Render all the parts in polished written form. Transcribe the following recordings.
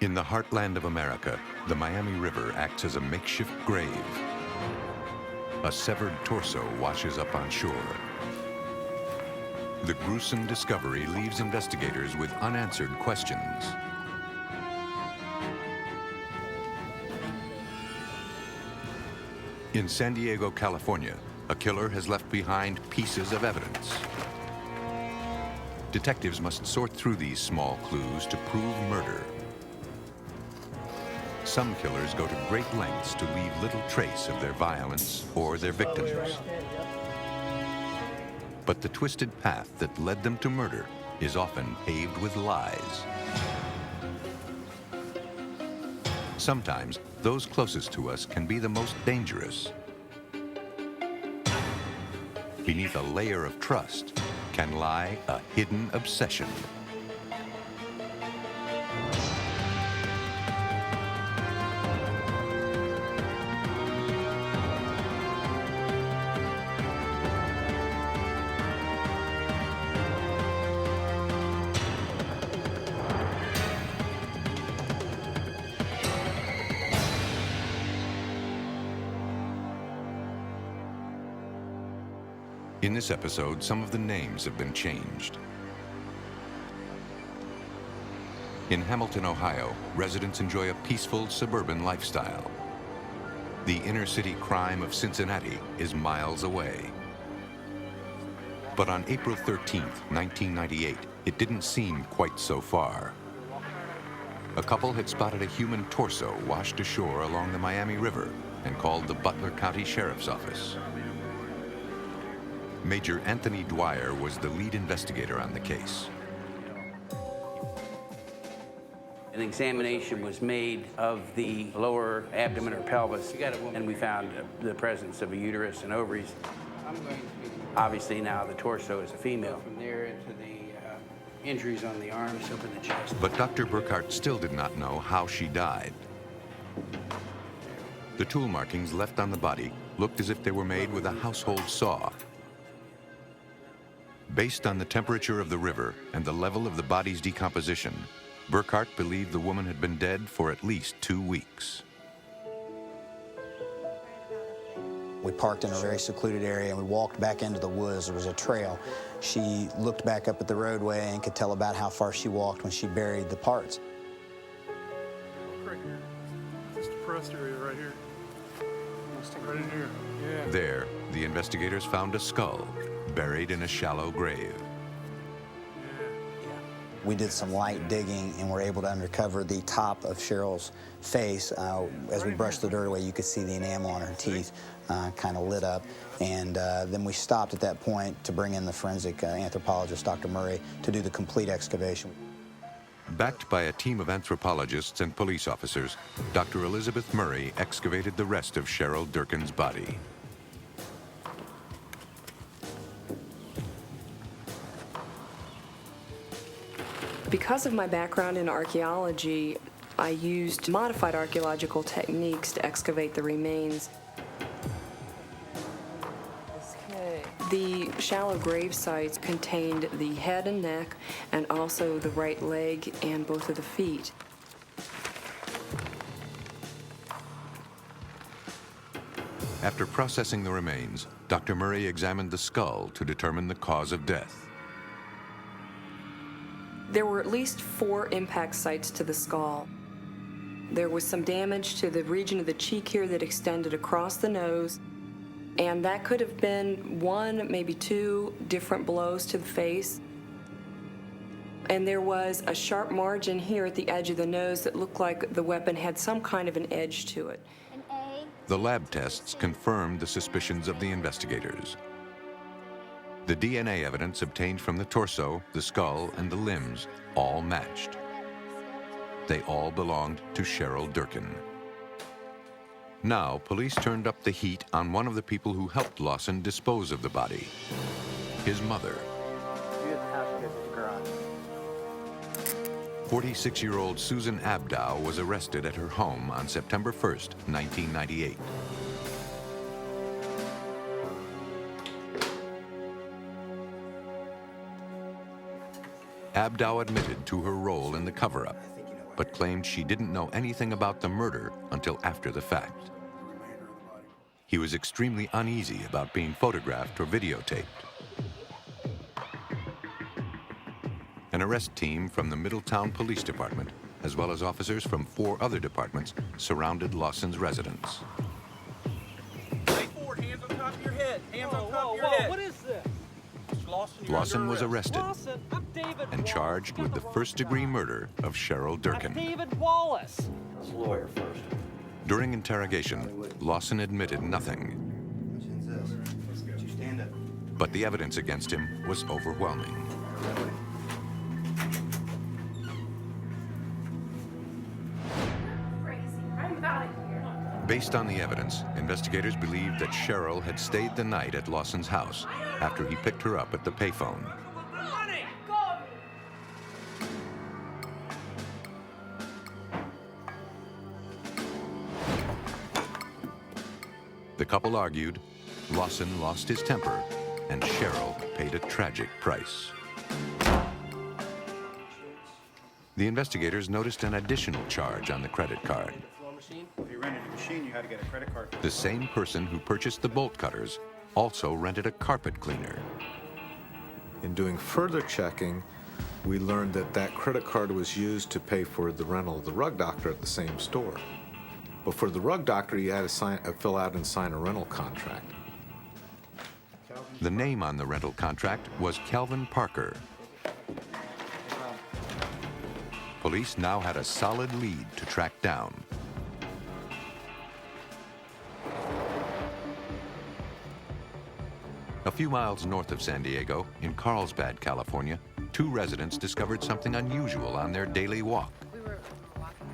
In the heartland of America, the Miami River acts as a makeshift grave. A severed torso washes up on shore. The gruesome discovery leaves investigators with unanswered questions. In San Diego, California, a killer has left behind pieces of evidence. Detectives must sort through these small clues to prove murder. Some killers go to great lengths to leave little trace of their violence or their victims. But the twisted path that led them to murder is often paved with lies. Sometimes, those closest to us can be the most dangerous. Beneath a layer of trust can lie a hidden obsession. In this episode, some of the names have been changed. In Hamilton, Ohio, residents enjoy a peaceful suburban lifestyle. The inner-city crime of Cincinnati is miles away. But on April 13th, 1998, it didn't seem quite so far. A couple had spotted a human torso washed ashore along the Miami River and called the Butler County Sheriff's Office. Major Anthony Dwyer was the lead investigator on the case. An examination was made of the lower abdomen or pelvis, and we found the presence of a uterus and ovaries. Obviously now the torso is a female. From there into the injuries on the arms, up in the chest. But Dr. Burkhart still did not know how she died. The tool markings left on the body looked as if they were made with a household saw. Based on the temperature of the river and the level of the body's decomposition, Burkhart believed the woman had been dead for at least 2 weeks. We parked in a very secluded area and we walked back into the woods. There was a trail. She looked back up at the roadway and could tell about how far she walked when she buried the parts. Right here. This depressed area right here. Right in here. Yeah. There, the investigators found a skull buried in a shallow grave. We did some light digging and were able to uncover the top of Cheryl's face. As we brushed the dirt away, you could see the enamel on her teeth kind of lit up. And then we stopped at that point to bring in the forensic anthropologist, Dr. Murray, to do the complete excavation. Backed by a team of anthropologists and police officers, Dr. Elizabeth Murray excavated the rest of Cheryl Durkin's body. Because of my background in archaeology, I used modified archaeological techniques to excavate the remains. The shallow grave sites contained the head and neck, and also the right leg and both of the feet. After processing the remains, Dr. Murray examined the skull to determine the cause of death. There were at least 4 impact sites to the skull. There was some damage to the region of the cheek here that extended across the nose, and that could have been 1, maybe 2 different blows to the face. And there was a sharp margin here at the edge of the nose that looked like the weapon had some kind of an edge to it. The lab tests confirmed the suspicions of the investigators. The DNA evidence obtained from the torso, the skull, and the limbs all matched. They all belonged to Cheryl Durkin. Now, police turned up the heat on one of the people who helped Lawson dispose of the body, his mother. 46-year-old Susan Abdow was arrested at her home on September 1st, 1998. Abdow admitted to her role in the cover-up. but claimed she didn't know anything about the murder until after the fact. He was extremely uneasy about being photographed or videotaped. An arrest team from the Middletown Police Department, as well as officers from 4 other departments, surrounded Lawson's residence. Hands on top of your head. Hands on top of your head. What is this? Lawson was arrested Lawson, I'm David and Wallace. charged with the first-degree murder of Cheryl Durkin. David Wallace. Let's lawyer first. During interrogation, Lawson admitted nothing, Stand up. but the evidence against him was overwhelming. Based on the evidence, investigators believed that Cheryl had stayed the night at Lawson's house after he picked her up at the payphone. The couple argued, Lawson lost his temper, and Cheryl paid a tragic price. The investigators noticed an additional charge on the credit card. If you rented a machine, you had to get a credit card. The same person who purchased the bolt cutters also rented a carpet cleaner. In doing further checking, we learned that that credit card was used to pay for the rental of the rug doctor at the same store. But for the rug doctor, you had to fill out and sign a rental contract. The name on the rental contract was Calvin Parker. Police now had a solid lead to track down. A few miles north of San Diego, in Carlsbad, California, 2 residents discovered something unusual on their daily walk. We were walking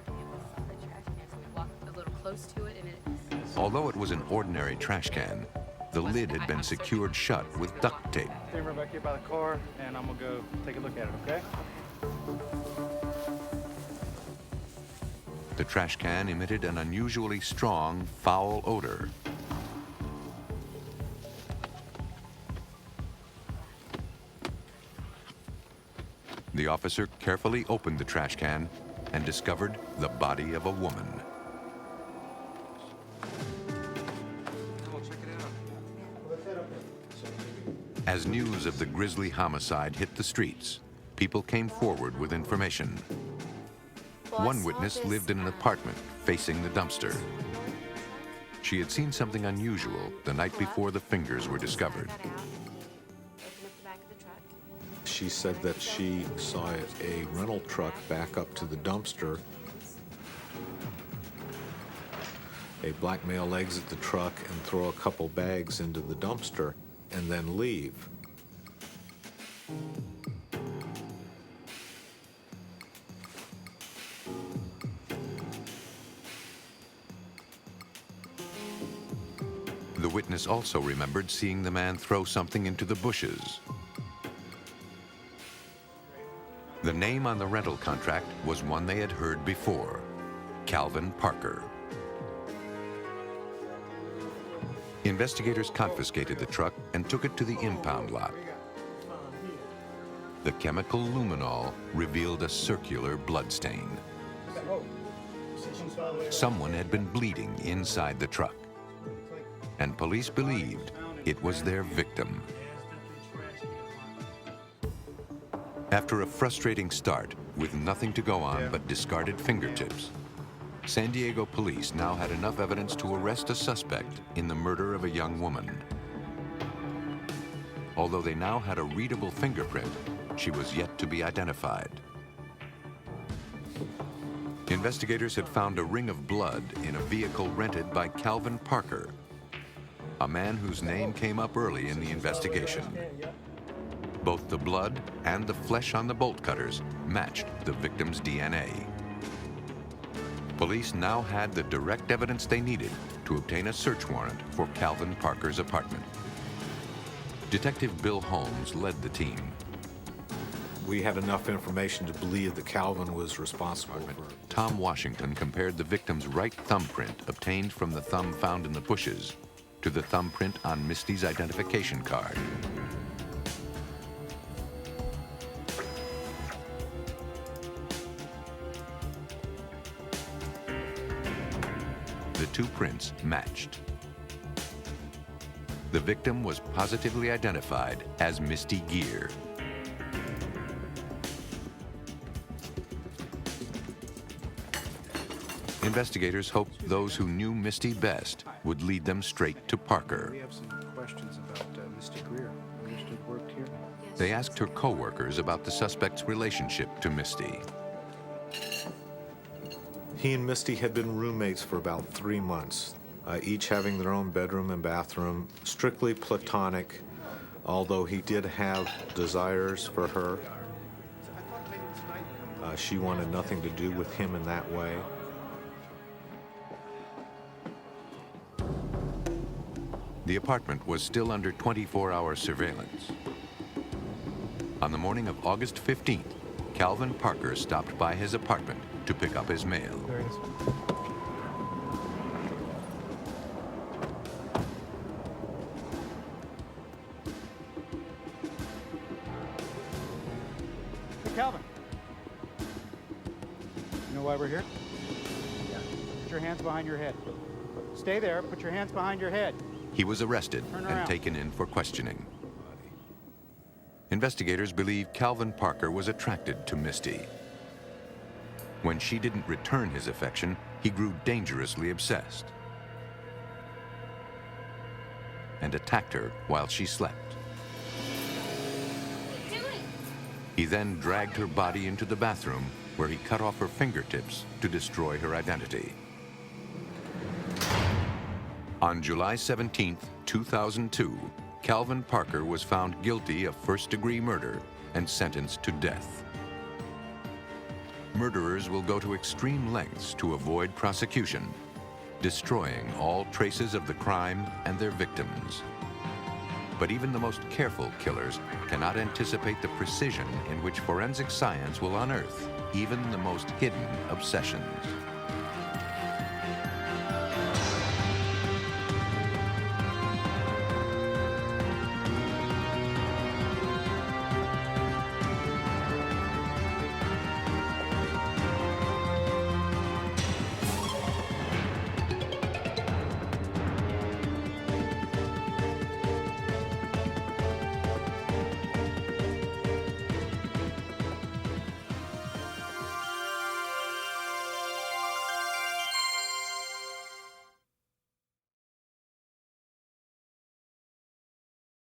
so we saw the trash can, so we walked a little close to it, and it... Although it was an ordinary trash can, the lid had been secured shut with duct tape. Stay right back here by the car, and I'm gonna go take a look at it, okay? The trash can emitted an unusually strong, foul odor. The officer carefully opened the trash can and discovered the body of a woman. As news of the grisly homicide hit the streets, people came forward with information. One witness lived in an apartment facing the dumpster. She had seen something unusual the night before the fingers were discovered. She said that she saw a rental truck back up to the dumpster. A black male exit the truck and throw a couple bags into the dumpster and then leave. The witness also remembered seeing the man throw something into the bushes. The name on the rental contract was one they had heard before, Calvin Parker. Investigators confiscated the truck and took it to the impound lot. The chemical luminol revealed a circular bloodstain. Someone had been bleeding inside the truck, and police believed it was their victim. After a frustrating start, with nothing to go on but discarded fingertips, San Diego police now had enough evidence to arrest a suspect in the murder of a young woman. Although they now had a readable fingerprint, she was yet to be identified. Investigators had found a ring of blood in a vehicle rented by Calvin Parker, a man whose name came up early in the investigation. Both the blood and the flesh on the bolt cutters matched the victim's DNA. Police now had the direct evidence they needed to obtain a search warrant for Calvin Parker's apartment. Detective Bill Holmes led the team. We had enough information to believe that Calvin was responsible for it. Tom Washington compared the victim's right thumbprint obtained from the thumb found in the bushes to the thumbprint on Misty's identification card. two prints matched. The victim was positively identified as Misty Gear. Investigators hoped those who knew Misty best would lead them straight to Parker. We have some questions about Misty Greer. Understood worked here? They asked her co-workers about the suspect's relationship to Misty. He and Misty had been roommates for about 3 months, each having their own bedroom and bathroom, strictly platonic, although he did have desires for her. She wanted nothing to do with him in that way. The apartment was still under 24-hour surveillance. On the morning of August 15th, Calvin Parker stopped by his apartment to pick up his mail. There it is. Hey, Calvin. You know why we're here? Yeah. Put your hands behind your head. Stay there. Put your hands behind your head. He was arrested and taken in for questioning. Investigators believe Calvin Parker was attracted to Misty. When she didn't return his affection, he grew dangerously obsessed and attacked her while she slept. He then dragged her body into the bathroom, where he cut off her fingertips to destroy her identity. On July 17, 2002, Calvin Parker was found guilty of first-degree murder and sentenced to death. Murderers will go to extreme lengths to avoid prosecution, destroying all traces of the crime and their victims. But even the most careful killers cannot anticipate the precision in which forensic science will unearth even the most hidden obsessions.